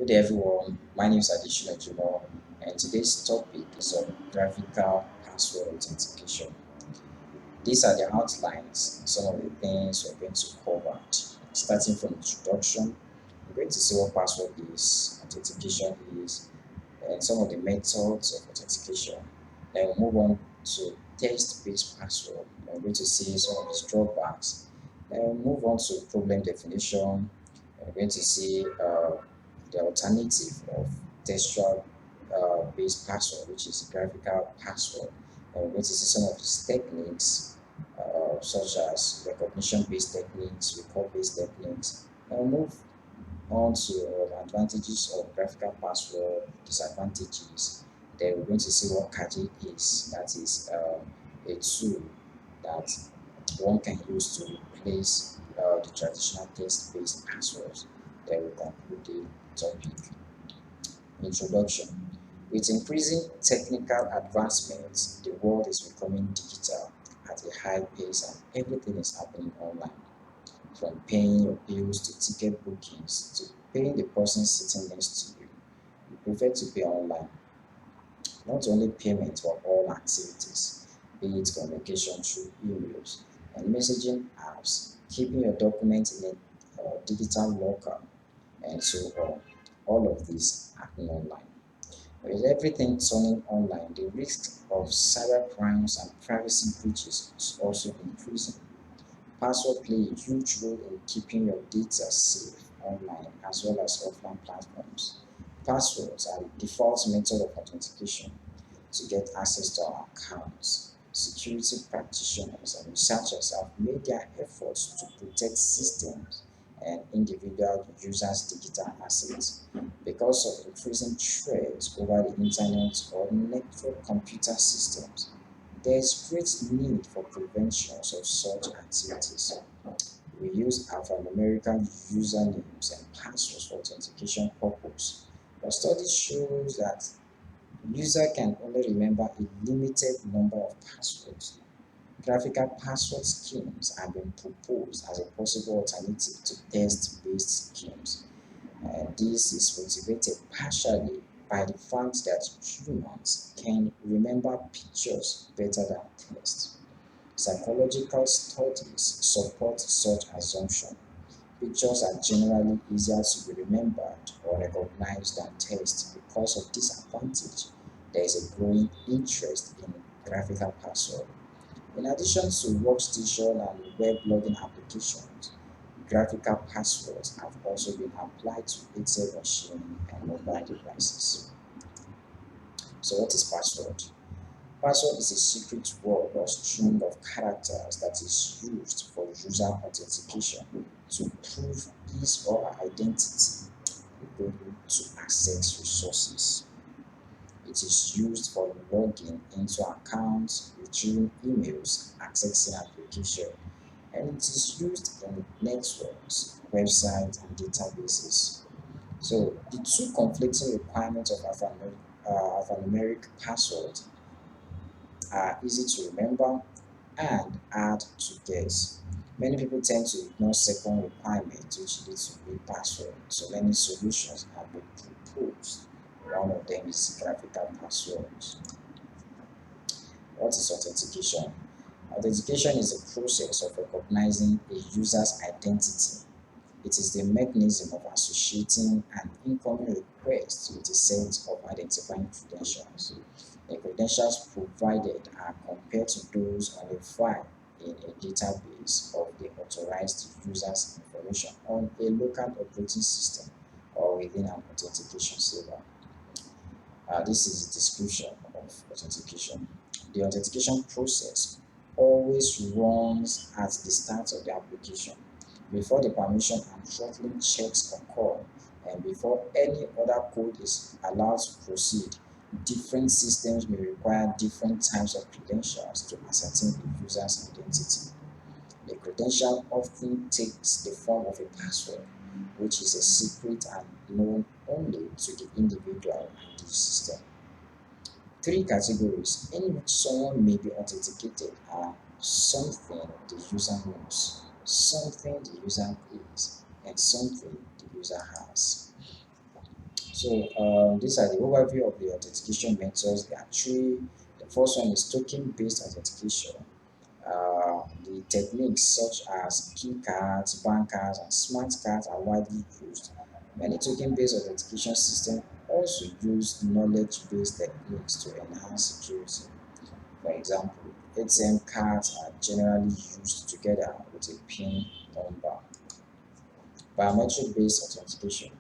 Good day everyone, my name is Adeshina, and today's topic is on graphical password authentication. These are the outlines, some of the things we're going to cover. Starting from introduction, we're going to see what password is, authentication is, and some of the methods of authentication. Then we'll move on to text-based password. We're going to see some of its drawbacks. Then we'll move on to problem definition. We're going to see the alternative of textual based password, which is graphical password. And we're going to see some of its techniques, such as recognition based techniques, recall based techniques. And we'll move on to advantages of graphical password, disadvantages. Then we're going to see what Kaji is. That is a tool that one can use to replace the traditional text-based passwords. Then we conclude the topic. Introduction. With increasing technical advancements, the world is becoming digital at a high pace and everything is happening online. From paying your bills to ticket bookings to paying the person sitting next to you. You prefer to pay online. Not only payment but all activities, be it communication through emails and messaging apps, keeping your documents in a digital locker, and so on. All of these happen online. With everything turning online, the risk of cyber crimes and privacy breaches is also increasing. Passwords play a huge role in keeping your data safe online as well as offline platforms. Passwords are the default method of authentication to get access to our accounts. Security practitioners and researchers have made their efforts to protect systems and individual users' digital assets because of increasing threats over the internet or network computer systems. There is great need for prevention of such activities. We use alphanumerical usernames and passwords for authentication purposes, but study shows that user can only remember a limited number of passwords. Graphical password schemes have been proposed as a possible alternative to text-based schemes. And this is motivated partially by the fact that humans can remember pictures better than text. Psychological studies support such assumption. Pictures are generally easier to be remembered or recognized than text. Because of this advantage, there is a growing interest in graphical password. In addition to workstation and web logging applications, graphical passwords have also been applied to ATM machine and mobile devices. So what is password? Password is a secret word or string of characters that is used for user authentication to prove his or her identity able to access resources. It is used for logging into accounts, retrieving emails, accessing application, and it is used in networks, websites, and databases. So the two conflicting requirements of alphanumeric password are easy to remember and hard to guess. Many people tend to ignore second requirement, which leads to weak password. So many solutions have been proposed. One of them is graphical passwords. What is authentication? Authentication is a process of recognizing a user's identity. It is the mechanism of associating an incoming request with a set of identifying credentials. The credentials provided are compared to those on a file in a database of the authorized user's information on a local operating system or within an authentication server. This is a description of authentication. The authentication process always runs at the start of the application, before the permission and throttling checks occur, and before any other code is allowed to proceed. Different systems may require different types of credentials to ascertain the user's identity. The credential often takes the form of a password, which is a secret and known only to the individual and the system. Three categories in which someone may be authenticated are something the user knows, something the user is, and something the user has. These are the overview of the authentication methods. There are three. The first one is token-based authentication. The techniques such as key cards, bank cards, and smart cards are widely used. Many token-based authentication systems also use knowledge-based techniques to enhance security. For example, ATM cards are generally used together with a PIN number. Biometric-based authentication.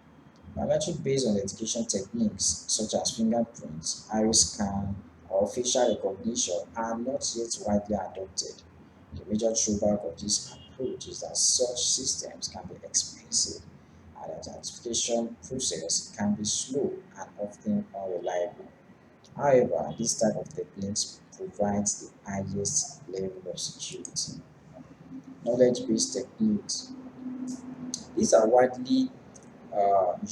Biometric-based authentication techniques such as fingerprints, iris scan, or facial recognition are not yet widely adopted. The major drawback of this approach is that such systems can be expensive and the authentication process can be slow and often unreliable. However, this type of techniques provides the highest level of security. Knowledge-based techniques. These are widely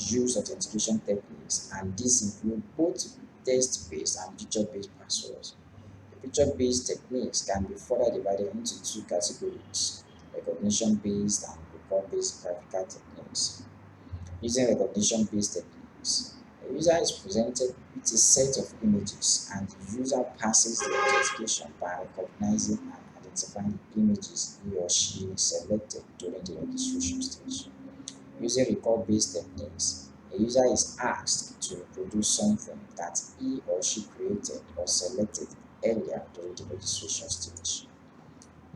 used authentication techniques, and these include both text-based and picture-based passwords. The picture-based techniques can be further divided into two categories: recognition-based and record-based graphical techniques. Using recognition-based techniques, a user is presented with a set of images, and the user passes the authentication by recognizing and identifying the images he or she selected during the registration stage. Using record-based techniques, a user is asked to reproduce something that he or she created or selected earlier during the registration stage.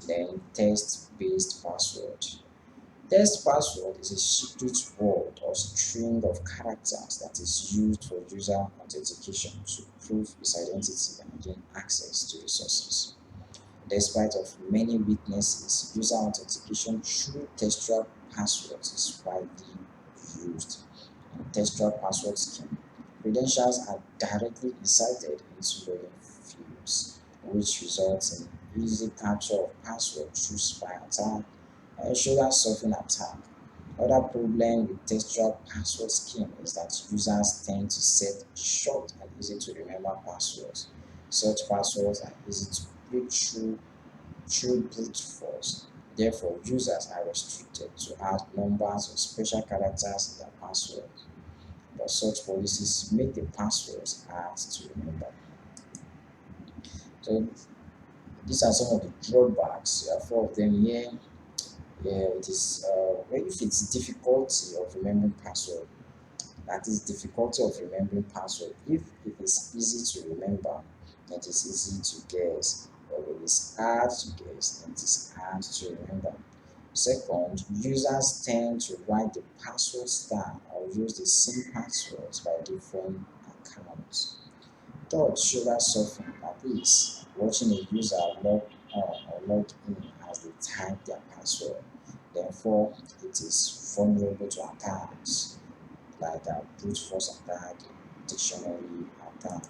Then, test-based password. Test password is a secret word or string of characters that is used for user authentication to prove his identity and gain access to resources. Despite of many weaknesses, user authentication through textual passwords is widely used. In textual password scheme, credentials are directly inserted into login fields, which results in easy capture of password through spy attack and shoulder stuffing attack. Another problem with textual password scheme is that users tend to set short and easy to remember passwords. Such passwords are easy to break through brute force. Therefore, users are restricted to add numbers or special characters in their passwords. But such policies make the passwords hard to remember. So these are some of the drawbacks. There are four of them here. Yeah, it is if it's difficulty of remembering password, that is difficulty of remembering password. If it is easy to remember, it is easy to guess. But if it is hard to guess, it is hard to remember. Second, users tend to write the passwords down or use the same passwords by different accounts. Third, shoulder suffering, that is, watching a user log on or log in as they type their password. Therefore, it is vulnerable to attacks like brute force attack, dictionary attack.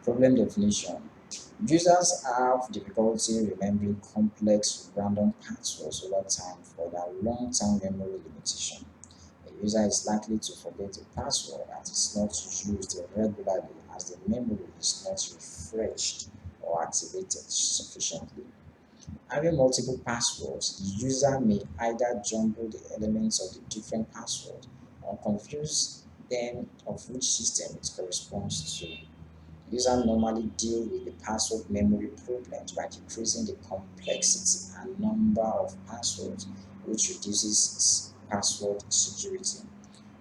Problem definition. Users have difficulty remembering complex random passwords over time for their long-term memory limitation. A user is likely to forget a password that is not used regularly as the memory is not refreshed or activated sufficiently. Having multiple passwords, the user may either jumble the elements of the different passwords or confuse them of which system it corresponds to. Users normally deal with the password memory problems by decreasing the complexity and number of passwords, which reduces password security.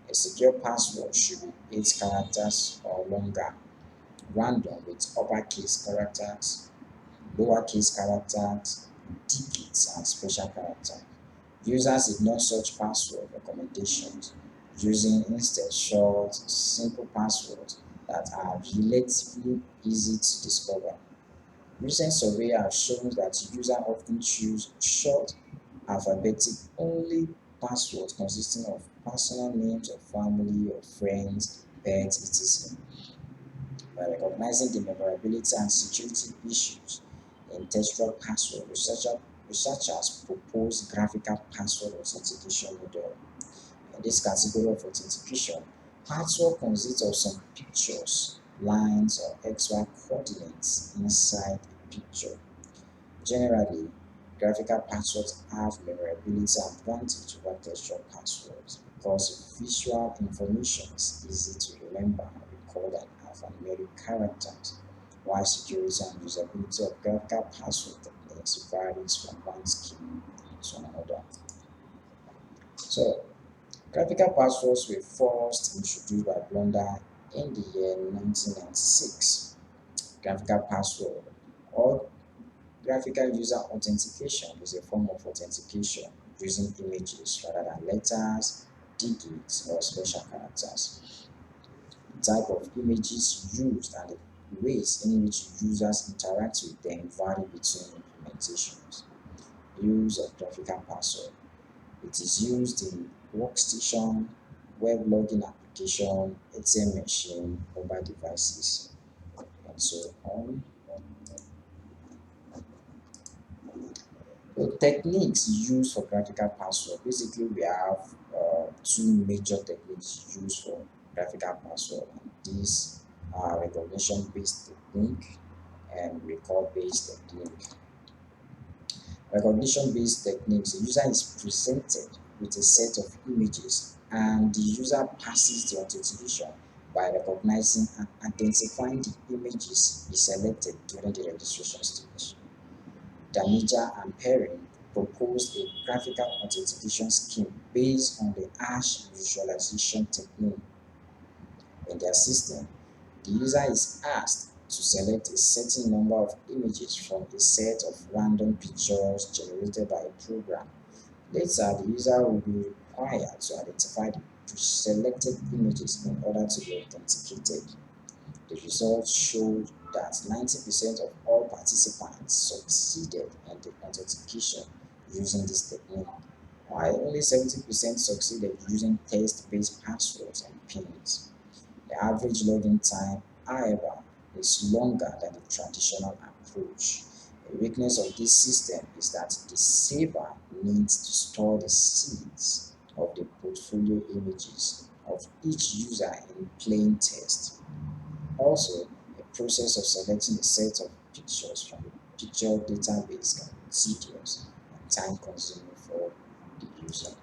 A secure password should be 8 characters or longer, random with uppercase characters, lowercase characters, digits, and special characters. Users ignore such password recommendations, using instead short, simple passwords that are relatively easy to discover. Recent surveys have shown that users often choose short, alphabetic only passwords consisting of personal names of family or friends, pets, etc. By recognizing the memorability and security issues in textual password, researchers propose graphical password authentication model. In this category of authentication, password consists of some pictures, lines, or XY coordinates inside a picture. Generally, graphical passwords have memorability advantage over textual passwords. because visual information is easy to remember and record an alphanumeric characters, while security and usability of graphical password techniques varies from one scheme to another. So, graphical passwords were first introduced by Blunder in the year 1996. Graphical password or graphical user authentication is a form of authentication using images rather than letters, digits, or special characters. The type of images used and the ways in which users interact with them vary between implementations. Use of graphical password. It is used in workstation, web login application, ATM machine, mobile devices, and so on. So techniques used for graphical password. Basically, we have two major techniques used for graphical password. These are recognition-based technique and record-based technique. Recognition-based techniques, the user is presented with a set of images and the user passes the authentication by recognizing and identifying the images he selected during the registration stage. Damager and Perrin proposed a graphical authentication scheme based on the hash visualization technique. In their system, the user is asked to select a certain number of images from a set of random pictures generated by a program. Later, the user will be required to identify the pre-selected images in order to be authenticated. The results showed that 90% of all participants succeeded in the authentication using this technique, while only 70% succeeded using test-based passwords and pins. The average login time, however, is longer than the traditional approach. A weakness of this system is that the saver needs to store the seeds of the portfolio images of each user in plain text. Also, the process of selecting a set of pictures from the picture database can be tedious and time-consuming for the user.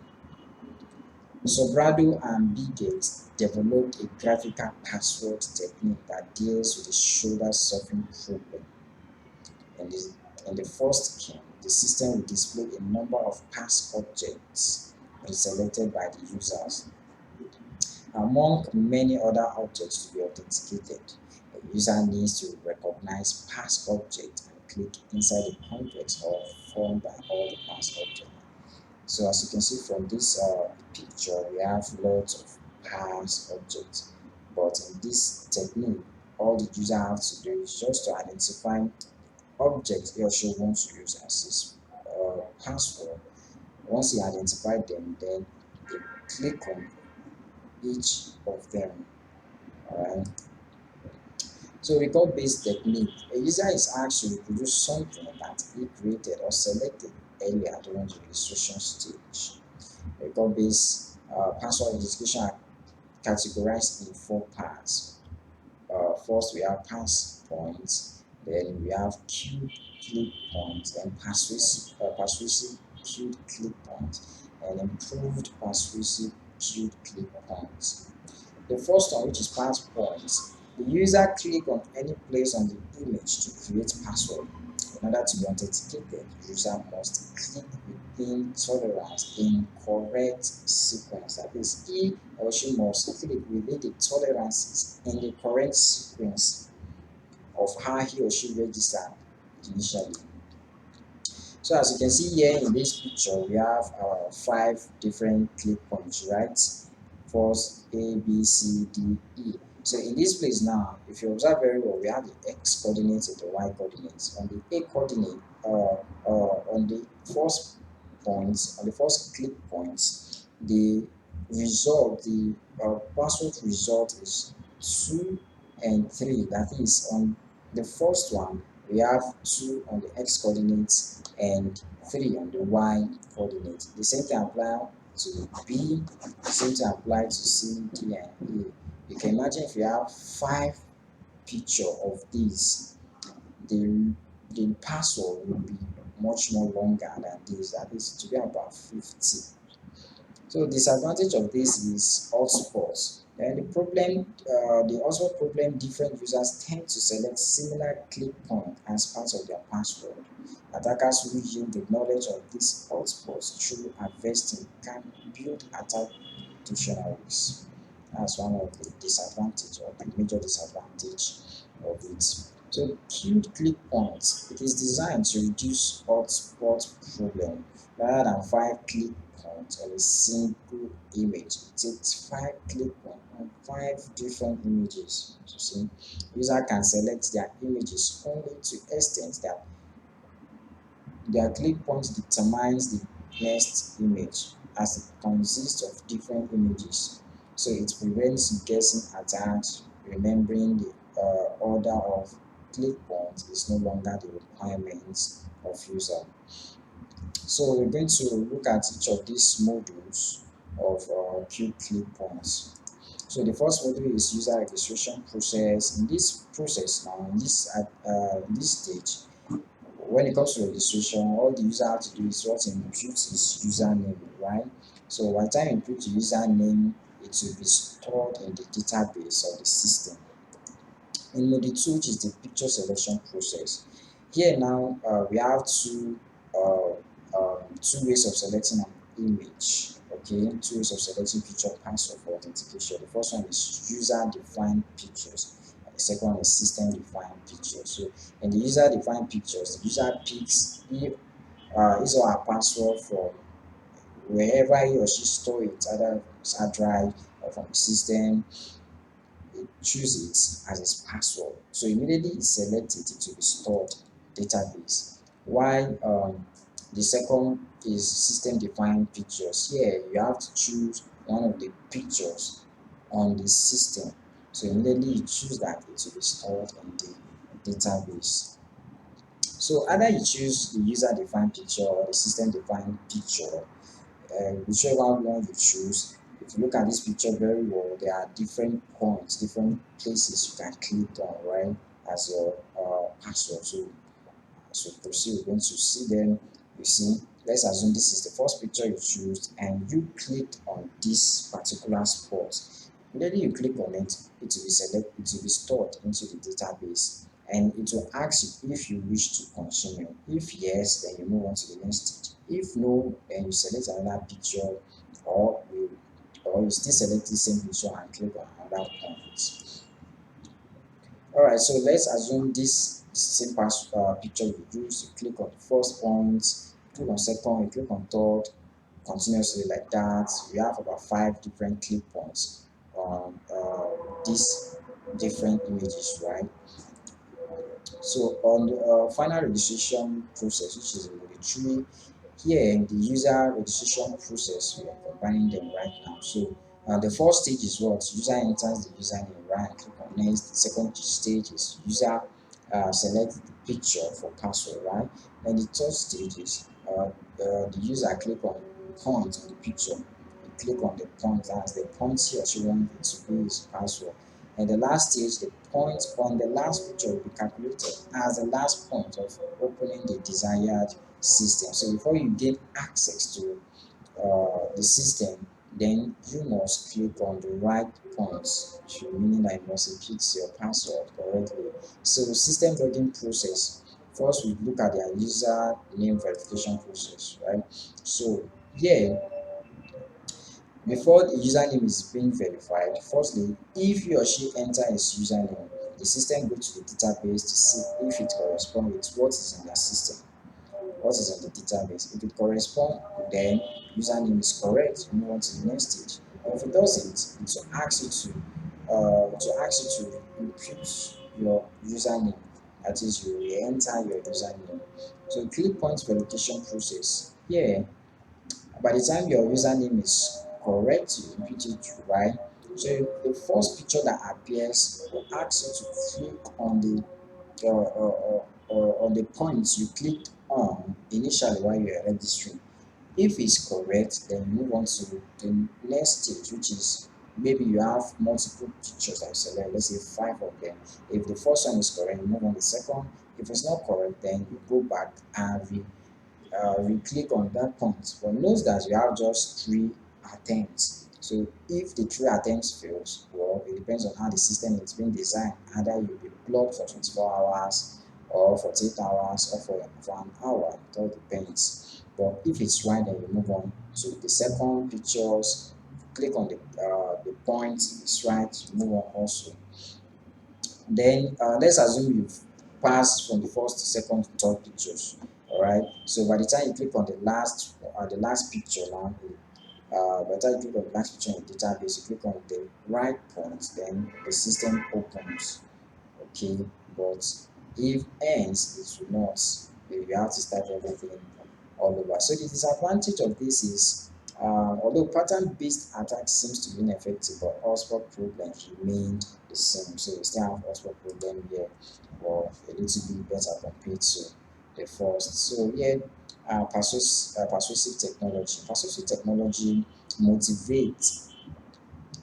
Sobrado and Bigate developed a graphical password technique that deals with the shoulder surfing problem. In the first scheme, the system will display a number of pass objects pre-selected by the users. Among many other objects to be authenticated, a user needs to recognize pass object and click inside the context or formed by all the pass objects. So as you can see from this picture, we have lots of pass objects, but in this technique, all the user has to do is just to identify objects he or she wants to use as his password. Once he identified them, then they click on each of them. Alright. So record-based technique, a user is asked to reproduce something that he created or selected earlier during the registration stage. Record-based password identification are categorized in four parts. First, we have pass points, then we have queued click points, then persuasive queued click points, and improved persuasive queued click points. The first one, which is pass points, the user click on any place on the image to create password. In order to be authenticated, the user must click within tolerance in correct sequence. That is, he or she must click within the tolerances in the correct sequence of how he or she registered initially. So as you can see here in this picture, we have our 5 different click points, right? First, A, B, C, D, E. So in this place now, if you observe very well, we have the X coordinates and the Y coordinates. On the A coordinate, on the first points, on the first click points, the result, the password result is 2 and 3. That is, on the first one, we have 2 on the X coordinates and 3 on the Y coordinates. The same thing applies to B, the same thing applies to C, D, and E. You can imagine if you have 5 pictures of these, the password will be much more longer than this. That is to be about 50. So disadvantage of this is hotspots. And the hotspot problem, different users tend to select similar click point as part of their password. Attackers who yield the knowledge of these hotspots through harvesting can build attack dictionaries. That's one of the disadvantage or the major disadvantage of it. So queued click points. It is designed to reduce hotspot problem. Rather than 5 click points on a single image, it takes 5 click points on 5 different images. You see, user can select their images only to extent that their click point determines the next image as it consists of different images. So it prevents guessing attacks. Remembering the order of click points is no longer the requirement of user. So we're going to look at each of these modules of queue click points. So the first module is user registration process. In this process now, in this stage, when it comes to registration, all the user has to do is what input his username, right? So by the time you input the username, it will be stored in the database of the system. In module 2, which is the picture selection process. Here now we have two ways of selecting an image. Okay, two ways of selecting picture password for authentication. The first one is user-defined pictures, and the second one is system-defined pictures. So in the user-defined pictures, the user picks his or her password from wherever he or she store it, either hard drive or from the system. Choose it as its password. So immediately it selects it, it will be stored database. While the second is system defined pictures. Here you have to choose one of the pictures on the system. So immediately you choose that, it will be stored in the database. So either you choose the user defined picture or the system defined picture, whichever one you choose. If you look at this picture very well, there are different points, different places you can click on, right, as your password. So as we proceed, we're going to see them. You see, let's assume this is the first picture you choose and you clicked on this particular spot. Immediately you click on it, it will be stored into the database, and it will ask you if you wish to continue. If yes, then you move on to the next stage. If no, then you select another picture, or you still select the same picture and click on another point. Alright, so let's assume this same picture you use. You click on the first point, click on second, you click on third, continuously like that. We have about 5 different click points on these different images, right? So on the final registration process, which is module 3, here in the user registration process, we are combining them right now. So the first stage is what? User enters the username, right? Click on next. The second stage is user select the picture for password, right? And the third stage is the user click on point on the picture. You click on the point as the point he or she wants it to be his password. And the last stage, the point on the last picture will be calculated as the last point of opening the desired system. So before you gain access to the system, then you must click on the right points, meaning that you must input your password correctly. So the system login process. First, we look at their user name verification process, right? So here, before the username is being verified, firstly, if he or she enter his username, the system goes to the database to see if it corresponds with what is in their system, what is in the database. If it corresponds, then username is correct. You move on to the next stage. But if it doesn't, it will ask you to input your username. That is, you re-enter your username. So click point verification process. Here, by the time your username is correct, you input it right. So the first picture that appears will ask you to click on the on the points you clicked on initially while you are registering. If it's correct, then move on to the next stage, which is maybe you have multiple pictures that you select, let's say 5 of them. If the first one is correct, you move on to the second. If it's not correct, then you go back and we click on that point. But note that you have just 3 attempts. So if the 3 attempts fails, well, it depends on how the system is being designed. Either you'll be blocked for 24 hours or 48 hours or for an hour. It all depends. But if it's right, then you move on to the second pictures. Click on the point. If it's right, you move on also. Then let's assume you've passed from the first to second to third pictures. All right. So by the time you click on the last picture now, by the time you click on the last picture in the database, you click on the right point, then the system opens. Okay, but if ends, it will not. You have to start everything all over. So the disadvantage of this is, although pattern-based attack seems to be ineffective, but hotspot problems remained the same. So we still have hotspot problem here, or a little bit better compared to the first. So here, persuasive technology. Persuasive technology motivates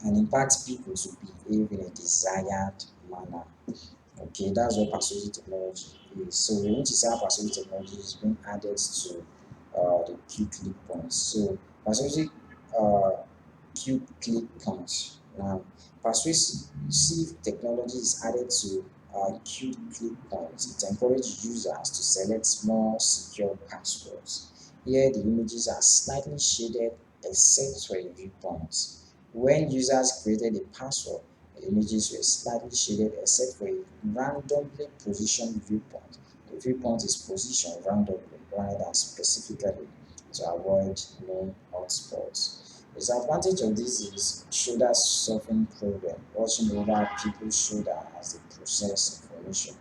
and impacts people to behave in a desired manner. Okay, that's what persuasive technology is. So we need to say how persuasive technology is being added to the Q click points. So persuasive uh, Q click points. Now, persuasive technology is added to Q click points. It encourages users to select more secure passwords. Here, the images are slightly shaded except for a viewpoint. When users created a password, the images were slightly shaded except for a randomly positioned viewpoint. The viewpoint is positioned randomly rather than specifically to avoid known hotspots. The disadvantage of this is shoulder surfing problem, watching over people's shoulder as they process information.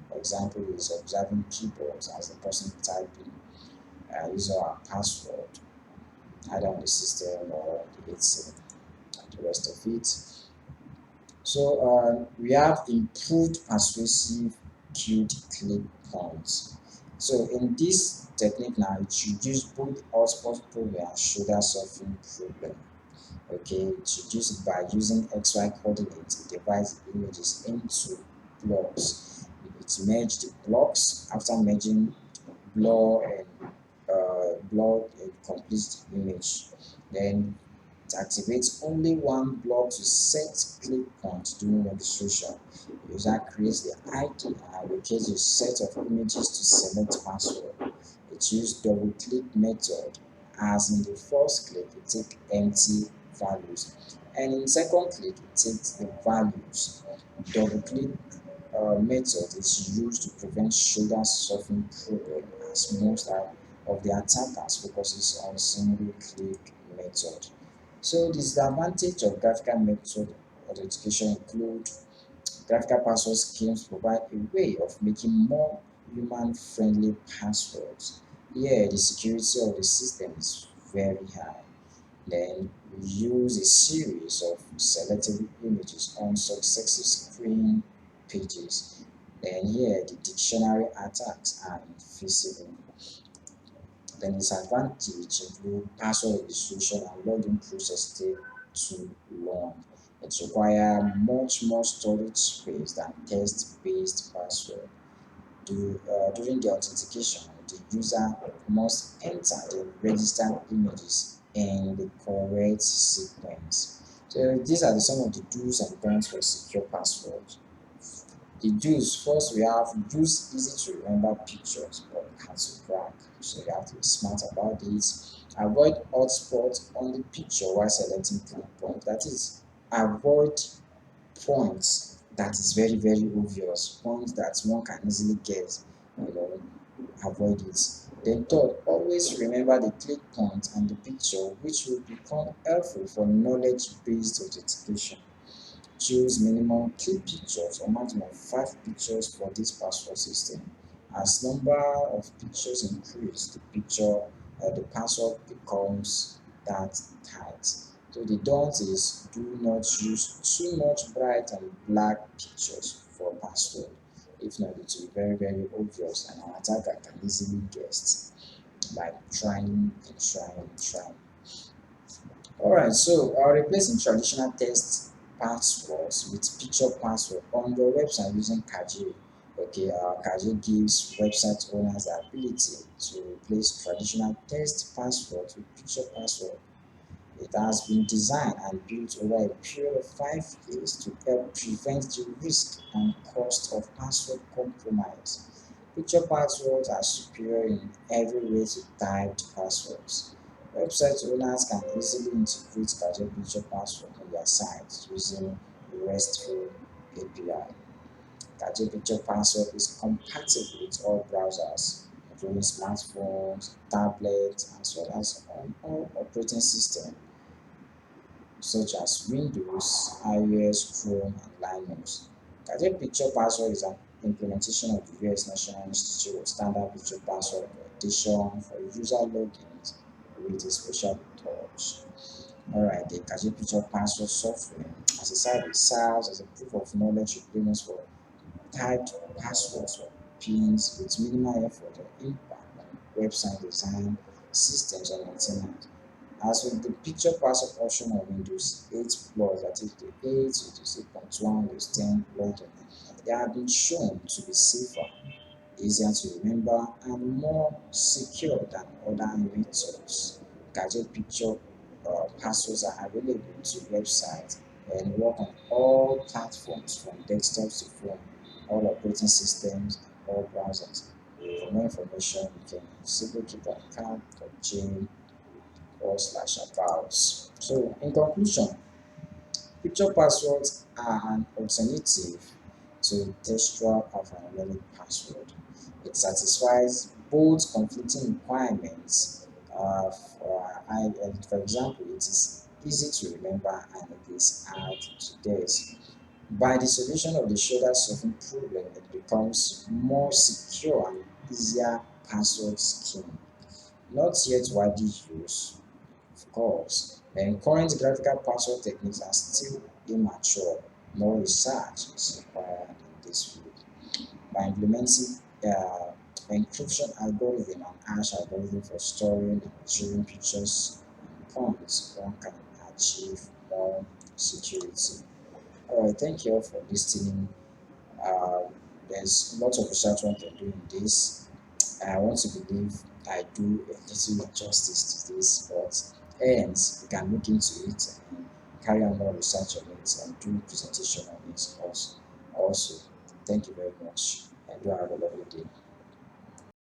For example, is observing keyboards as the person typing, user password, either on the system or the HC, and the rest of it. So we have improved persuasive queued click points. So in this technique now, it reduces both hotspot problem and shoulder surfing problem. Okay, it reduces it by using XY coordinates. It divides the images into blocks. It merges the blocks. After merging, blur a complete image. Then it activates only one block to set click point during registration. The user creates the ID and allocates a set of images to select password. It uses double click method. As in the first click, it takes empty values, and in second click, it takes the values. Double click method is used to prevent shoulder surfing problem, as most of the attackers focuses on single click method. So the disadvantage of graphical method authentication include graphical password schemes provide a way of making more human-friendly passwords. Here, the security of the system is very high. Then we use a series of selectable images on successive screen pages. Then here, the dictionary attacks are invisible. Then disadvantage include password registration and login process take too long. It requires much more storage space than text-based password. During the authentication, the user must enter the registered images in the correct sequence. So these are some of the do's and don'ts for secure passwords. The do's, first we have use easy to remember pictures but hard to crack. So you have to be smart about this. Avoid hotspots on the picture while selecting click point. That is, avoid points that is very very obvious, points that one can easily get, you know, avoid it. Then third, always remember the click point and the picture, which will become helpful for knowledge-based authentication. Choose minimum 2 pictures or maximum 5 pictures for this password system. As number of pictures increase, the password becomes that tight. So the don't is do not use too much bright and black pictures for password. If not, it will be very very obvious and an attacker can easily guess by trying and trying and trying. Alright, so replacing traditional text passwords with picture password on your website using Kaji. Okay, Kaji gives website owners the ability to replace traditional text passwords with picture password. It has been designed and built over a period of 5 years to help prevent the risk and cost of password compromise. Picture passwords are superior in every way to typed passwords. Website owners can easily integrate gadget picture password on their sites using a RESTful API. Gadget picture password is compatible with all browsers, including smartphones, tablets, as well as on all operating systems such as Windows, iOS, Chrome, and Linux. Gadget Picture Password is an implementation of the US National Institute of Standard Picture Password Authentication for user logins with a special touch. Alright, the Gadget Picture Password software as a service serves as a proof of knowledge requirements for typed passwords or pins with minimal effort or impact on website design, systems, and maintenance. As with the picture password option of Windows 8 Plus, that is the 8, Windows 8.1, Windows 10 plugin, they have been shown to be safer, easier to remember, and more secure than other methods. Gadget picture passwords are available to websites and work on all platforms from desktops to phone, all operating systems, all browsers. For more information, you can simply click on account.j/about. So, in conclusion, picture passwords are an alternative to textual alphanumeric password. It satisfies both conflicting requirements. For example, it is easy to remember and it is hard to guess. By the solution of the shoulder surfing problem, it becomes more secure and easier password scheme. Not yet widely used, of course, and current graphical password techniques are still immature. More research is required in this field. By implementing encryption algorithm and hash algorithm for storing and retrieving pictures and points, one can achieve more security. Alright, thank you all for listening. Um, there's lots of research one can do in this. I want to believe I do a little justice to this, but hence we can look into it and carry on more research on it and do presentation on it also. Thank you very much and do have a lovely day.